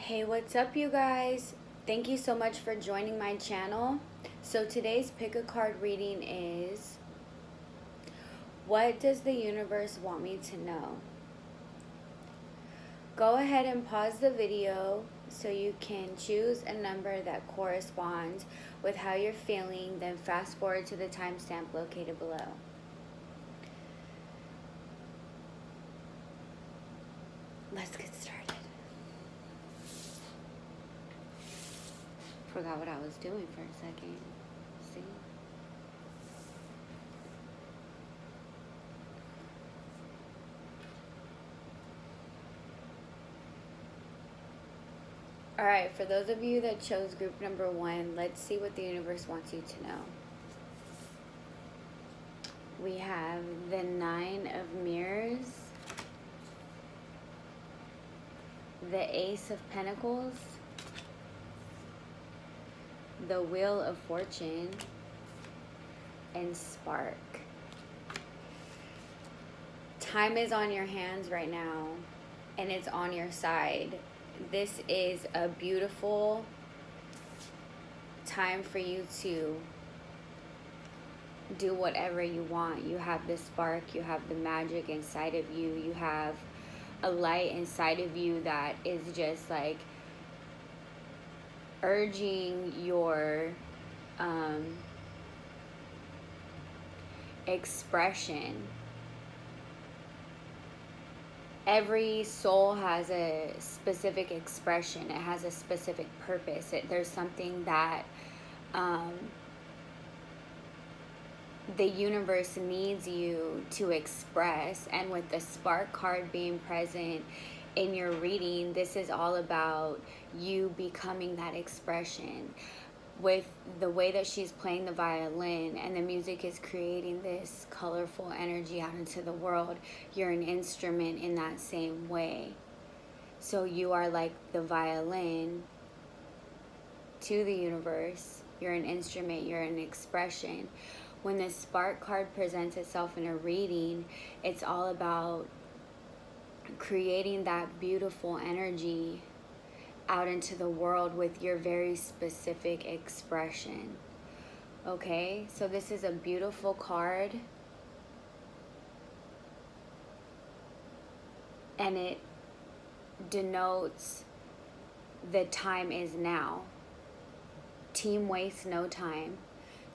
Hey, what's up, you guys? Thank you so much for joining my channel. So today's pick a card reading is, what does the universe want me to know? Go ahead and pause the video so you can choose a number that corresponds with how you're feeling, then fast forward to the timestamp located below. Let's get started. Forgot what I was doing for a second. See? Alright, for those of you that chose group number 1, let's see what the universe wants you to know. We have the 9 of Mirrors, the Ace of Pentacles, the Wheel of Fortune, and Spark. Time is on your hands right now, and it's on your side. This is a beautiful time for you to do whatever you want. You have the spark, you have the magic inside of you, you have a light inside of you that is just like urging your expression. Every soul has a specific expression. It has a specific purpose. There's something that the universe needs you to express. And with the Spark card being present in your reading, this is all about you becoming that expression. With the way that she's playing the violin and the music is creating this colorful energy out into the world, you're an instrument in that same way. So you are like the violin to the universe. You're an instrument, you're an expression. When the Spark card presents itself in a reading, it's all about creating that beautiful energy out into the world with your very specific expression. Okay, so this is a beautiful card, and it denotes the time is now. Team wastes no time.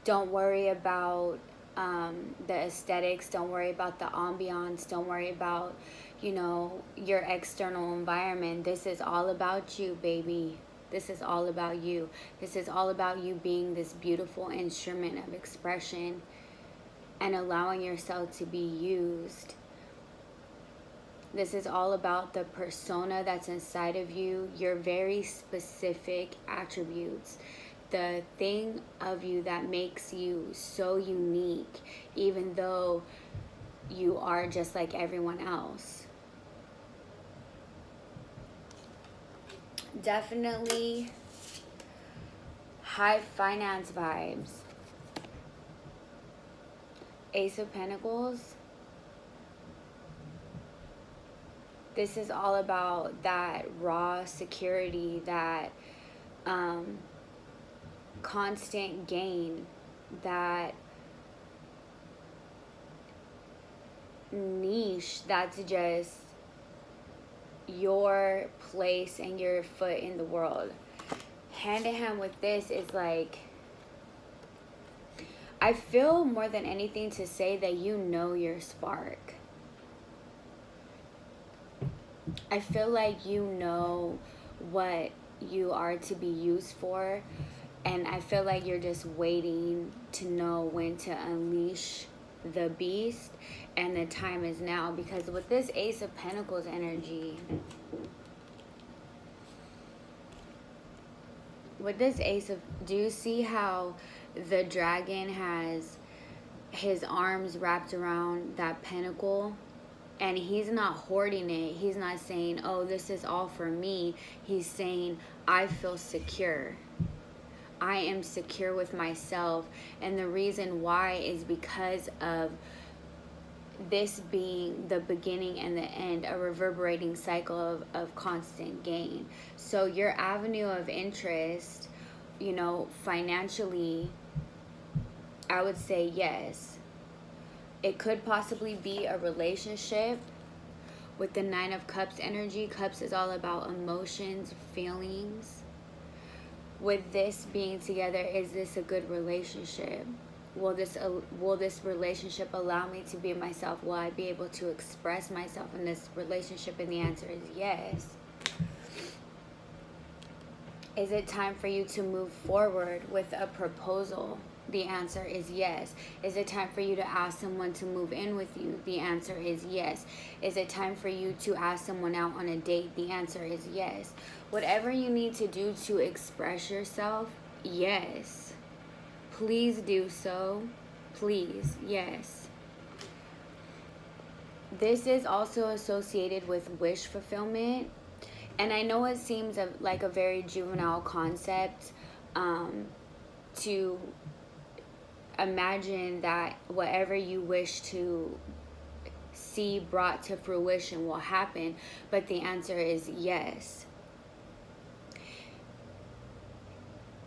Don't worry about the aesthetics. Don't worry about the ambiance. Don't worry about, your external environment. This is all about you, baby. This is all about you. This is all about you being this beautiful instrument of expression and allowing yourself to be used. This is all about the persona that's inside of you, your very specific attributes. The thing of you that makes you so unique, even though you are just like everyone else. Definitely high finance vibes. Ace of Pentacles. This is all about that raw security, that constant gain, that niche that's just your place and your foot in the world. Hand in hand with this is like, I feel more than anything to say that you know your spark. I feel like you know what you are to be used for, and I feel like you're just waiting to know when to unleash the beast, and the time is now. Because with this Ace of Pentacles energy, do you see how the dragon has his arms wrapped around that pentacle? And he's not hoarding it. He's not saying, oh, this is all for me. He's saying, I feel secure. I am secure with myself. And the reason why is because of this being the beginning and the end, a reverberating cycle of constant gain. So your avenue of interest, financially, I would say yes. It could possibly be a relationship with the Nine of Cups energy. Cups is all about emotions, feelings. With this being together, is this a good relationship? Will this relationship allow me to be myself? Will I be able to express myself in this relationship? And the answer is yes. Is it time for you to move forward with a proposal? The answer is yes. Is it time for you to ask someone to move in with you? The answer is yes. Is it time for you to ask someone out on a date? The answer is yes. Whatever you need to do to express yourself, yes. Please do so. Please, yes. This is also associated with wish fulfillment. And I know it seems like a very juvenile concept to imagine that whatever you wish to see brought to fruition will happen, but the answer is yes.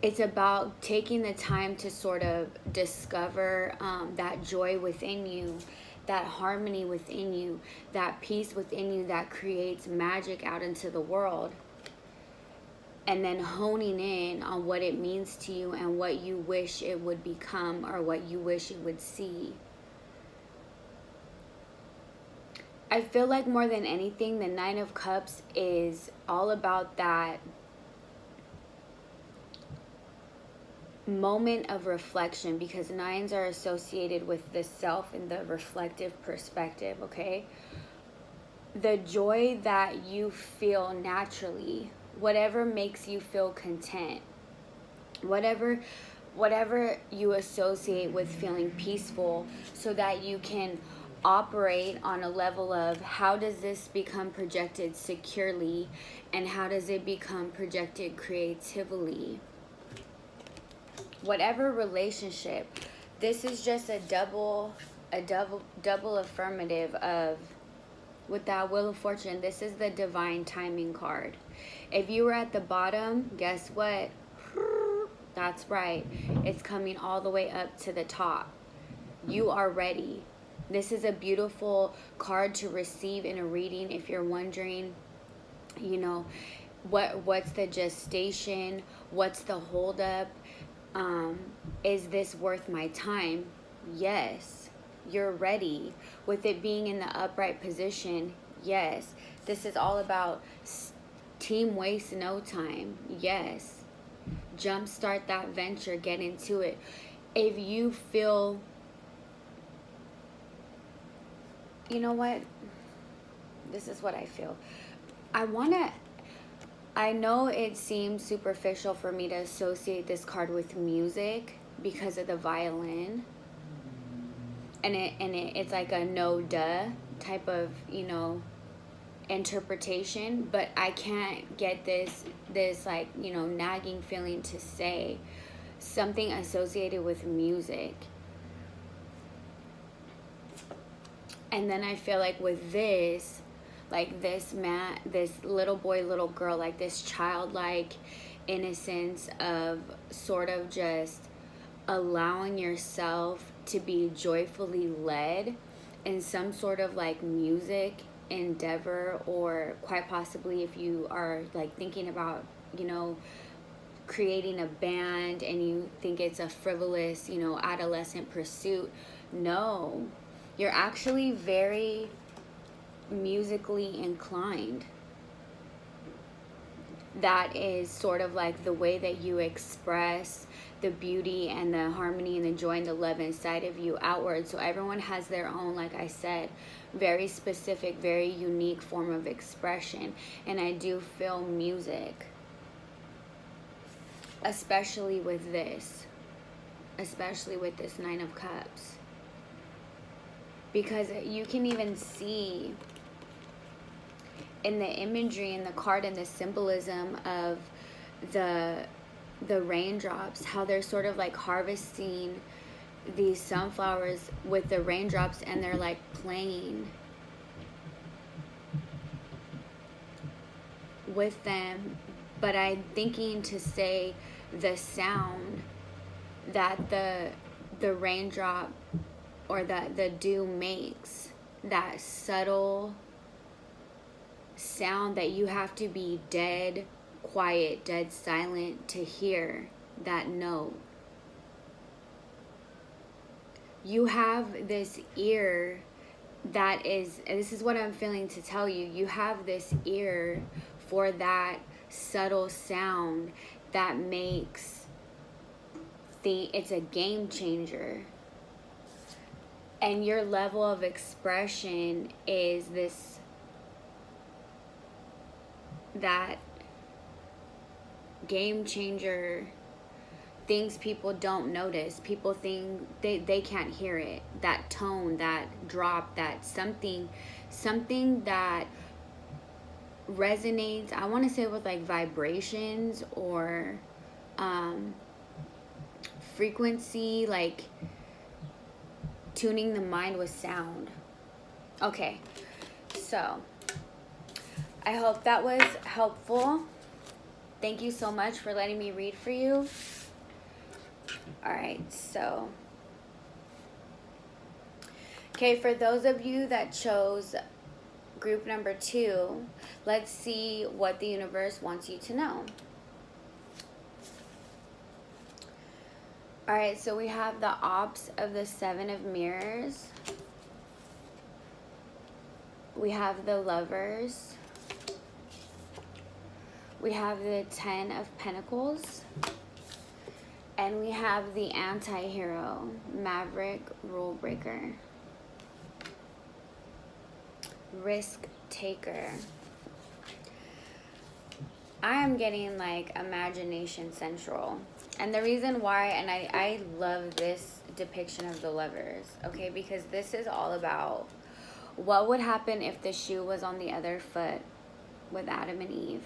It's about taking the time to sort of discover that joy within you, that harmony within you, that peace within you that creates magic out into the world. And then honing in on what it means to you and what you wish it would become or what you wish it would see. I feel like more than anything, the Nine of Cups is all about that moment of reflection, because nines are associated with the self and the reflective perspective, okay? The joy that you feel naturally, whatever makes you feel content, whatever you associate with feeling peaceful, so that you can operate on a level of how does this become projected securely and how does it become projected creatively. Whatever relationship, this is just a double affirmative of, with that Wheel of Fortune, this is the divine timing card. If you were at the bottom, guess what? That's right. It's coming all the way up to the top. You are ready. This is a beautiful card to receive in a reading if you're wondering, what's the gestation? What's the holdup? Is this worth my time? Yes. You're ready. With it being in the upright position, yes. This is all about team waste no time. Yes. Jumpstart that venture. Get into it. If you feel, you know what? This is what I feel. I know it seems superficial for me to associate this card with music because of the violin. And it's like a no duh type of, interpretation, but I can't get this like, nagging feeling to say something associated with music. And then I feel like with this, like this little boy, little girl, like this childlike innocence of sort of just allowing yourself to be joyfully led in some sort of like music endeavor, or quite possibly if you are like thinking about, creating a band and you think it's a frivolous, adolescent pursuit. No, you're actually very musically inclined. That is sort of like the way that you express the beauty and the harmony and the joy and the love inside of you outward. So everyone has their own, like I said, very specific, very unique form of expression. And I do feel music, especially with this Nine of Cups, because you can even see in the imagery in the card and the symbolism of the raindrops, how they're sort of like harvesting these sunflowers with the raindrops, and they're like playing with them. But I'm thinking to say the sound that the raindrop or the dew makes, that subtle sound that you have to be dead quiet, dead silent to hear that note. You have this ear that is, and this is what I'm feeling to tell you, you have this ear for that subtle sound that makes it's a game changer. And your level of expression is this, that game changer, things people don't notice. People think they can't hear it. That tone, that drop, that something that resonates, I want to say with like vibrations or frequency, like tuning the mind with sound. Okay, so I hope that was helpful. Thank you so much for letting me read for you. All right, so okay, for those of you that chose group number 2, let's see what the universe wants you to know. All right, so we have the opps of the 7 of mirrors. We have the lovers. We have the 10 of pentacles. And we have the anti-hero, maverick, rule breaker, risk taker. I am getting like imagination central. And the reason why, and I love this depiction of the lovers, okay, because this is all about what would happen if the shoe was on the other foot with Adam and Eve.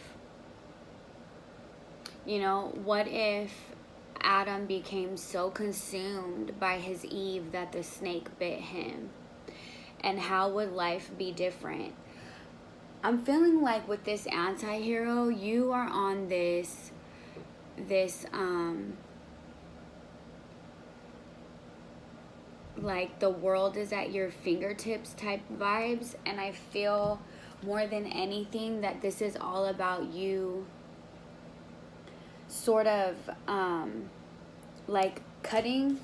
You know, what if Adam became so consumed by his Eve that the snake bit him? And how would life be different? I'm feeling like with this anti-hero, you are on this like the world is at your fingertips type vibes. And I feel more than anything that this is all about you sort of like cutting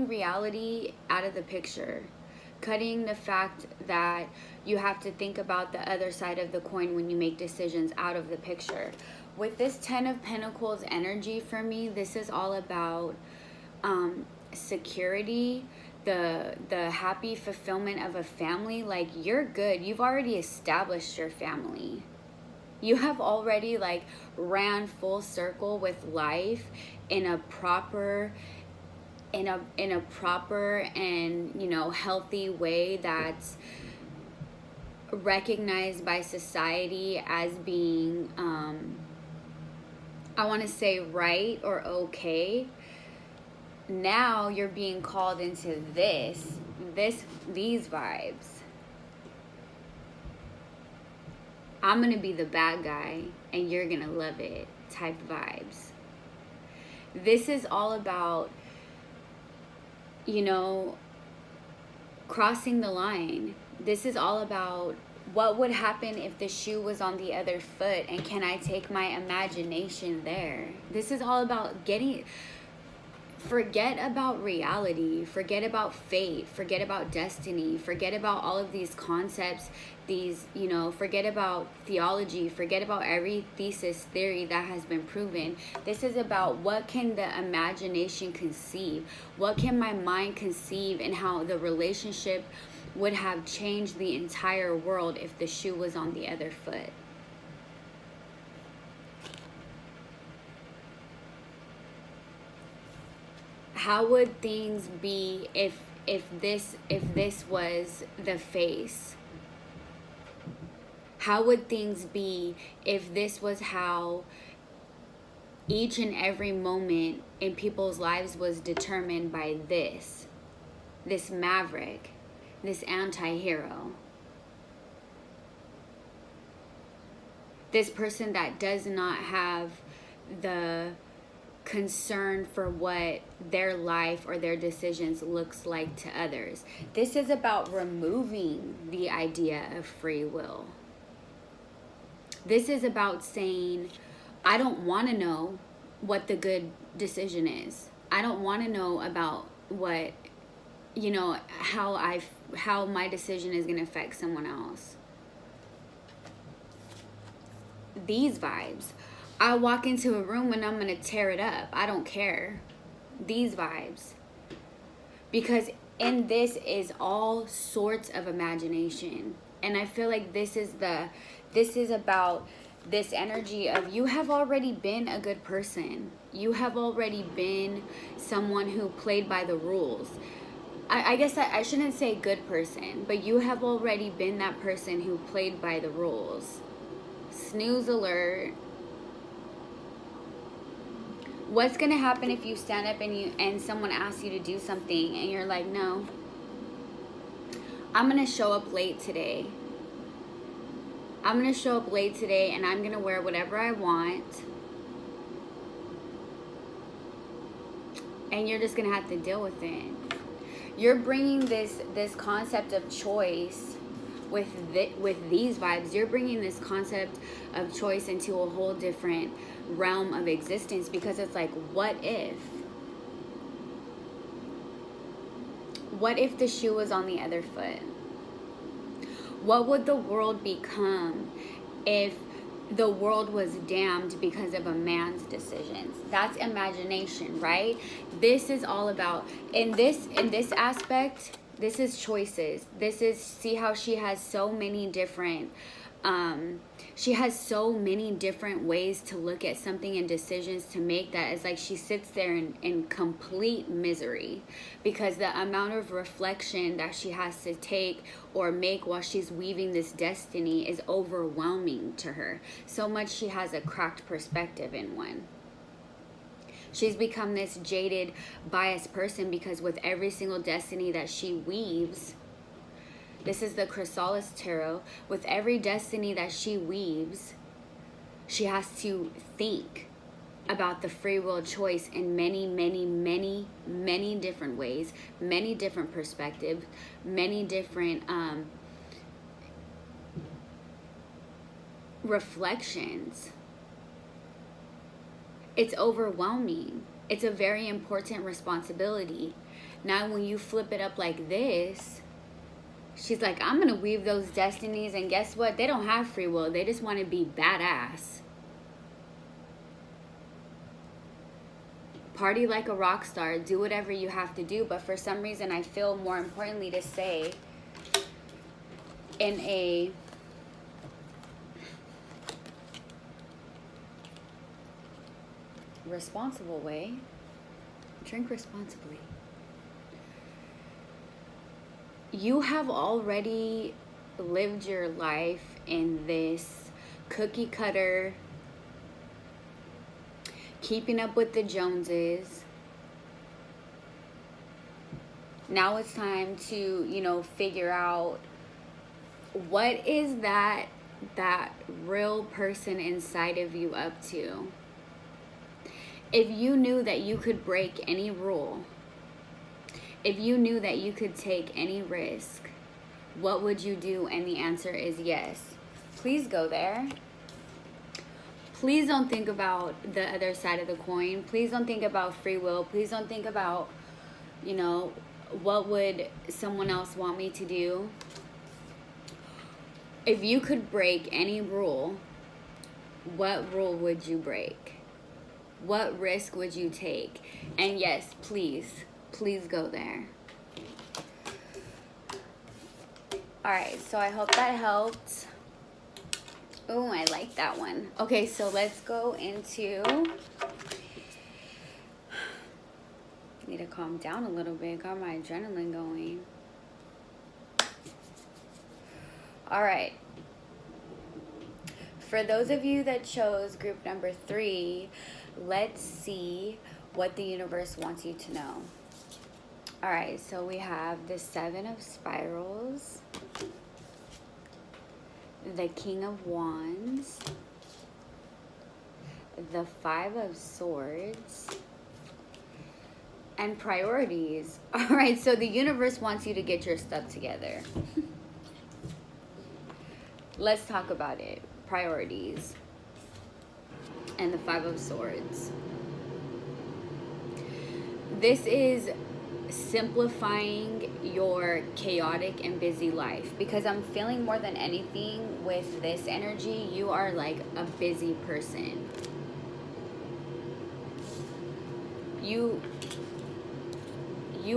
reality out of the picture, cutting the fact that you have to think about the other side of the coin when you make decisions out of the picture. With this 10 of Pentacles energy, for me, this is all about security, the happy fulfillment of a family. Like, you're good. You've already established your family. You have already like ran full circle with life in a proper and, you know, healthy way that's recognized by society as being I want to say right or okay. Now you're being called into these vibes. I'm going to be the bad guy and you're going to love it type vibes. This is all about, you know, crossing the line. This is all about what would happen if the shoe was on the other foot, and can I take my imagination there? This is all about forget about reality, forget about fate, forget about destiny, forget about all of these concepts, these, you know, forget about theology, forget about every theory that has been proven. This is about what can the imagination conceive, what can my mind conceive, and how the relationship would have changed the entire world if the shoe was on the other foot. How would things be if this was the face? How would things be if this was how each and every moment in people's lives was determined by this maverick, this anti-hero, this person that does not have the concern for what their life or their decisions looks like to others. This is about removing the idea of free will. This is about saying, I don't want to know what the good decision is. I don't want to know about what, how my decision is going to affect someone else. These vibes. I walk into a room and I'm going to tear it up. I don't care. These vibes. Because in this is all sorts of imagination. And I feel like this is about this energy of, you have already been a good person. You have already been someone who played by the rules. I guess I shouldn't say good person, but you have already been that person who played by the rules. Snooze alert. What's going to happen if you stand up and someone asks you to do something and you're like, no, I'm going to show up late today. I'm going to show up late today and I'm going to wear whatever I want. And you're just going to have to deal with it. You're bringing this concept of choice with these vibes. You're bringing this concept of choice into a whole different realm of existence, because it's like, what if the shoe was on the other foot? What would the world become if the world was damned because of a man's decisions? That's imagination, right? This is all about, in this aspect, this is choices. This is, see how she has so many different ways to look at something and decisions to make, that it's like she sits there in complete misery, because the amount of reflection that she has to take or make while she's weaving this destiny is overwhelming to her. So much she has a cracked perspective in one. She's become this jaded, biased person, because with every single destiny that she weaves, this is the Chrysalis Tarot, with every destiny that she weaves, she has to think about the free will choice in many, many, many, many different ways, many different perspectives, many different reflections. It's overwhelming. It's a very important responsibility. Now, when you flip it up like this, she's like, I'm going to weave those destinies, and guess what? They don't have free will. They just want to be badass. Party like a rock star. Do whatever you have to do. But for some reason, I feel more importantly to say, in a responsible way, drink responsibly. You have already lived your life in this cookie cutter, keeping up with the Joneses. Now it's time to, figure out, what is that real person inside of you up to? If you knew that you could break any rule, if you knew that you could take any risk, what would you do? And the answer is yes. Please go there. Please don't think about the other side of the coin. Please don't think about free will. Please don't think about, what would someone else want me to do? If you could break any rule, what rule would you break? What risk would you take? And yes, please go there. All right, so I hope that helped. Oh, I like that one. Okay, so let's go into, need to calm down a little bit. Got my adrenaline going. All right. For those of you that chose group number 3, let's see what the universe wants you to know. All right, so we have the 7 of Spirals, the King of Wands, the 5 of Swords, and priorities. All right, so the universe wants you to get your stuff together. Let's talk about it. Priorities and the 5 of Swords. This is simplifying your chaotic and busy life, because I'm feeling more than anything with this energy, you are like a busy person. You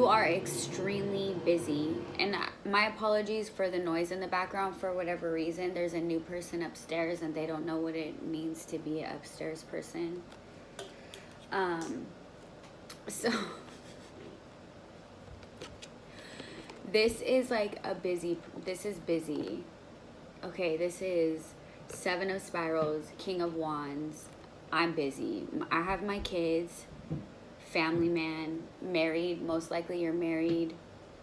are extremely busy, and my apologies for the noise in the background. For whatever reason, there's a new person upstairs and they don't know what it means to be an upstairs person. So this is like this is busy. Okay, this is 7 of Spirals, King of Wands. I'm busy. I have my kids, family man, married. Most likely you're married.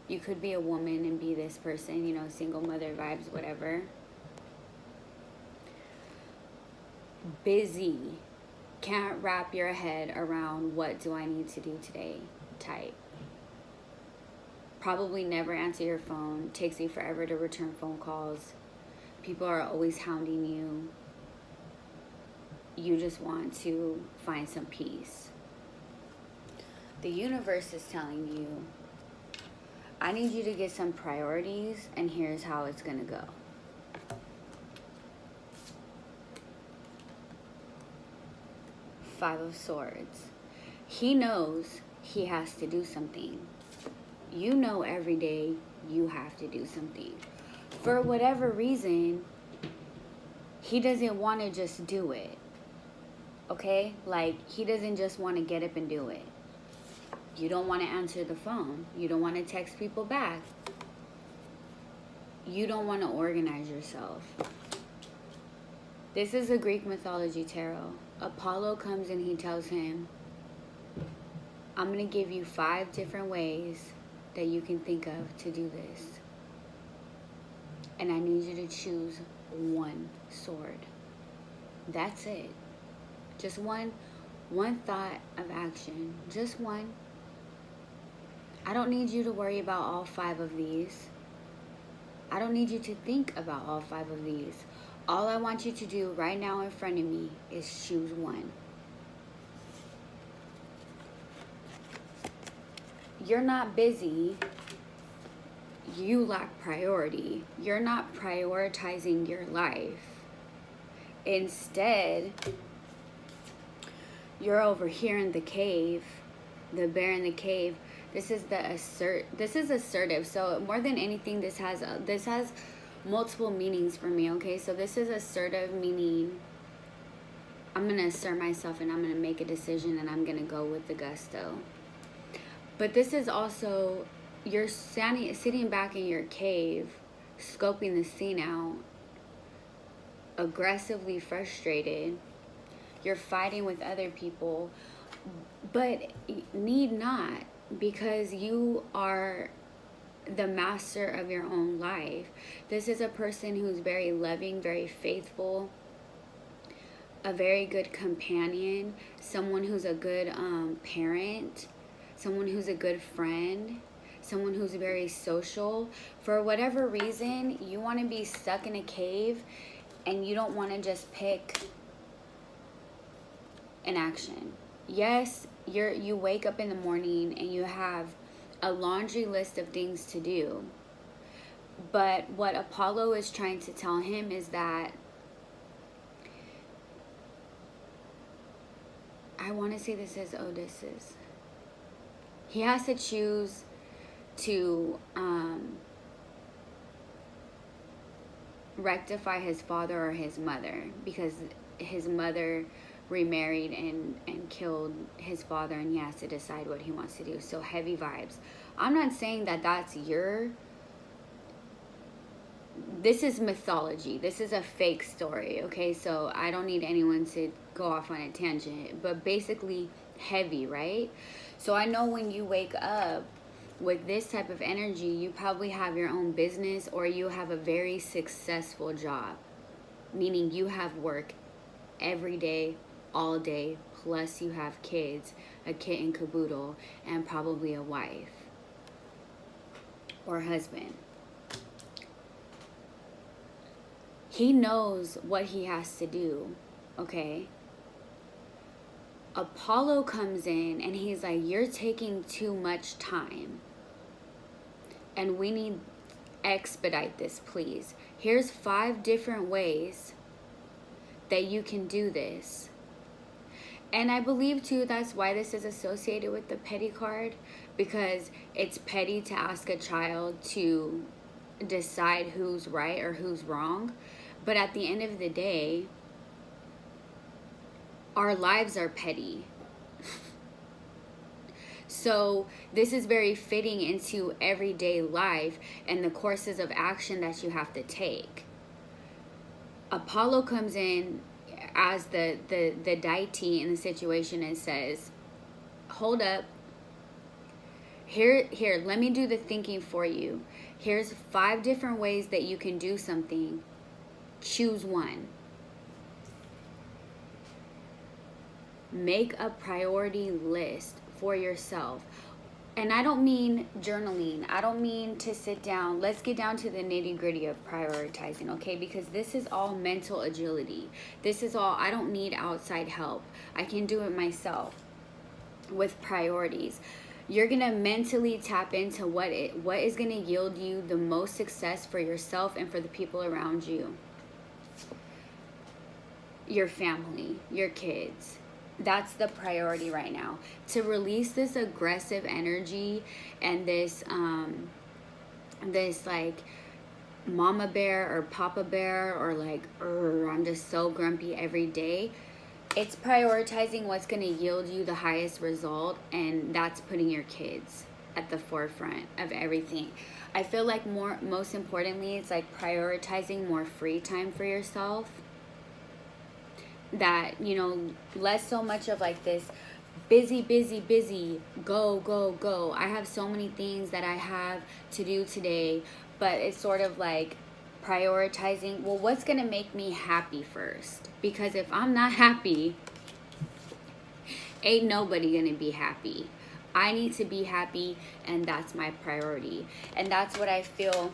You could be a woman and be this person, you know, single mother vibes, whatever. Busy. Can't wrap your head around what do I need to do today type. Probably never answer your phone. Takes you forever to return phone calls. People are always hounding you. You just want to find some peace. The universe is telling you, I need you to get some priorities, and here's how it's going to go. Five of Swords. He knows he has to do something. You know every day you have to do something. For whatever reason, he doesn't want to just do it. Okay? Like, he doesn't just want to get up and do it. You don't want to answer the phone. You don't want to text people back. You don't want to organize yourself. This is a Greek mythology tarot. Apollo comes and he tells him, I'm going to give you 5 different ways that you can think of to do this. And I need you to choose one sword. That's it. Just one thought of action. Just one. I don't need you to worry about all 5 of these. I don't need you to think about all 5 of these. All I want you to do right now in front of me is choose one. You're not busy. You lack priority. You're not prioritizing your life. Instead, you're over here in the cave, the bear in the cave. This is assertive. So more than anything, this has multiple meanings for me. Okay, so this is assertive, meaning I'm gonna assert myself and I'm gonna make a decision and I'm gonna go with the gusto. But this is also, you're sitting back in your cave, scoping the scene out, aggressively frustrated. You're fighting with other people, but need not, because you are the master of your own life. This is a person who's very loving, very faithful, a very good companion, someone who's a good parent, someone who's a good friend, someone who's very social. For whatever reason, you want to be stuck in a cave and you don't want to just pick an action. Yes, you wake up in the morning and you have a laundry list of things to do. But what Apollo is trying to tell him is that, I want to say this is Odysseus. He has to choose to rectify his father or his mother, because his mother remarried and killed his father, and he has to decide what he wants to do. So heavy vibes. I'm not saying that that's your this is mythology. This is a fake story, okay? So I don't need anyone to go off on a tangent. But basically, heavy, right? So I know when you wake up with this type of energy, you probably have your own business or you have a very successful job. Meaning you have work every day, all day, plus you have kids, a kit and caboodle, and probably a wife or husband. He knows what he has to do, okay? Apollo comes in and he's like, you're taking too much time. And we need expedite this, please. Here's 5 different ways that you can do this. And I believe too that's why this is associated with the petty card, because it's petty to ask a child to decide who's right or who's wrong. But at the end of the day, our lives are petty. So this is very fitting into everyday life and the courses of action that you have to take. Apollo comes in as the deity in the situation and says, hold up, here, let me do the thinking for you. Here's 5 different ways that you can do something. Choose one. Make a priority list for yourself. And I don't mean journaling. I don't mean to sit down. Let's get down to the nitty gritty of prioritizing, okay? Because this is all mental agility. This is all, I don't need outside help. I can do it myself with priorities. You're going to mentally tap into what is going to yield you the most success for yourself and for the people around you. Your family, your kids. That's the priority right now. To release this aggressive energy and this like mama bear or papa bear or like, I'm just so grumpy every day. It's prioritizing what's going to yield you the highest result, and that's putting your kids at the forefront of everything. I feel like most importantly, it's like prioritizing more free time for yourself. That, you know, less so much of like this busy, go. I have so many things that I have to do today, but it's sort of like prioritizing, well, what's going to make me happy first? Because if I'm not happy, ain't nobody going to be happy. I need to be happy, and that's my priority. And that's what I feel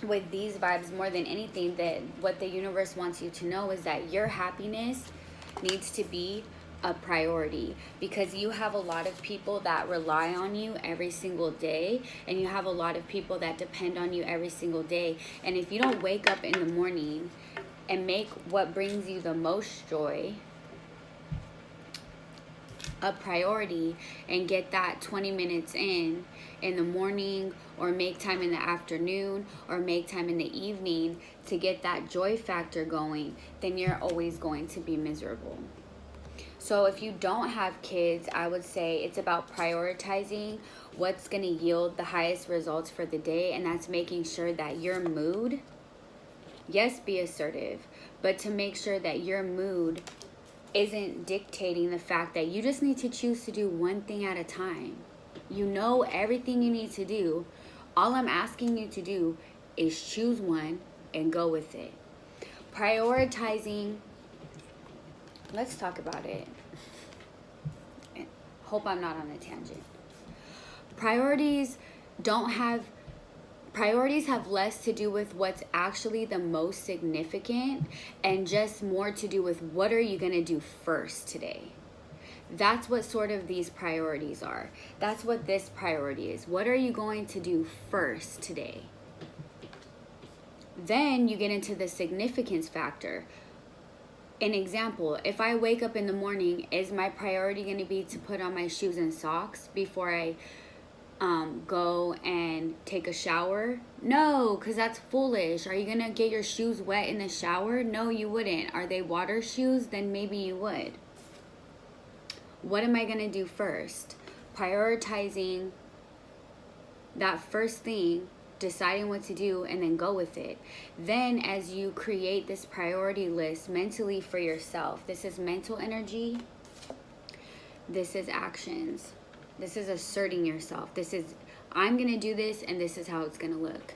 with these vibes more than anything, that what the universe wants you to know is that your happiness needs to be a priority, because you have a lot of people that rely on you every single day, and you have a lot of people that depend on you every single day. And if you don't wake up in the morning and make what brings you the most joy a priority and get that 20 minutes in the morning, or make time in the afternoon, or make time in the evening to get that joy factor going, then you're always going to be miserable. So if you don't have kids, I would say it's about prioritizing what's going to yield the highest results for the day, and that's making sure that your mood, yes, be assertive, but to make sure that your mood isn't dictating the fact that you just need to choose to do one thing at a time. You know everything you need to do. All I'm asking you to do is choose one and go with it. Prioritizing, let's talk about it. Hope I'm not on a tangent. Priorities have less to do with what's actually the most significant, and just more to do with what are you going to do first today. That's what sort of these priorities are. That's what this priority is. What are you going to do first today? Then you get into the significance factor. An example, if I wake up in the morning, is my priority going to be to put on my shoes and socks before I go and take a shower? No, because that's foolish. Are you going to get your shoes wet in the shower? No, you wouldn't. Are they water shoes? Then maybe you would. What am I going to do first? Prioritizing that first thing deciding what to do, and then go with it. Then as you create this priority list mentally for yourself, this is mental energy, this is actions, this is asserting yourself, this is, I'm going to do this and this is how it's going to look.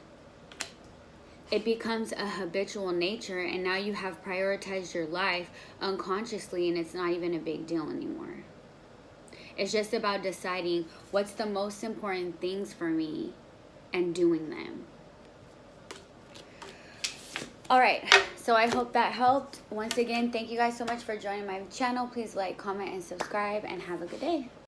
It becomes a habitual nature, and now you have prioritized your life unconsciously, and it's not even a big deal anymore. It's just about deciding what's the most important things for me and doing them. All right, so I hope that helped. Once again, thank you guys so much for joining my channel. Please like, comment, and subscribe, and have a good day.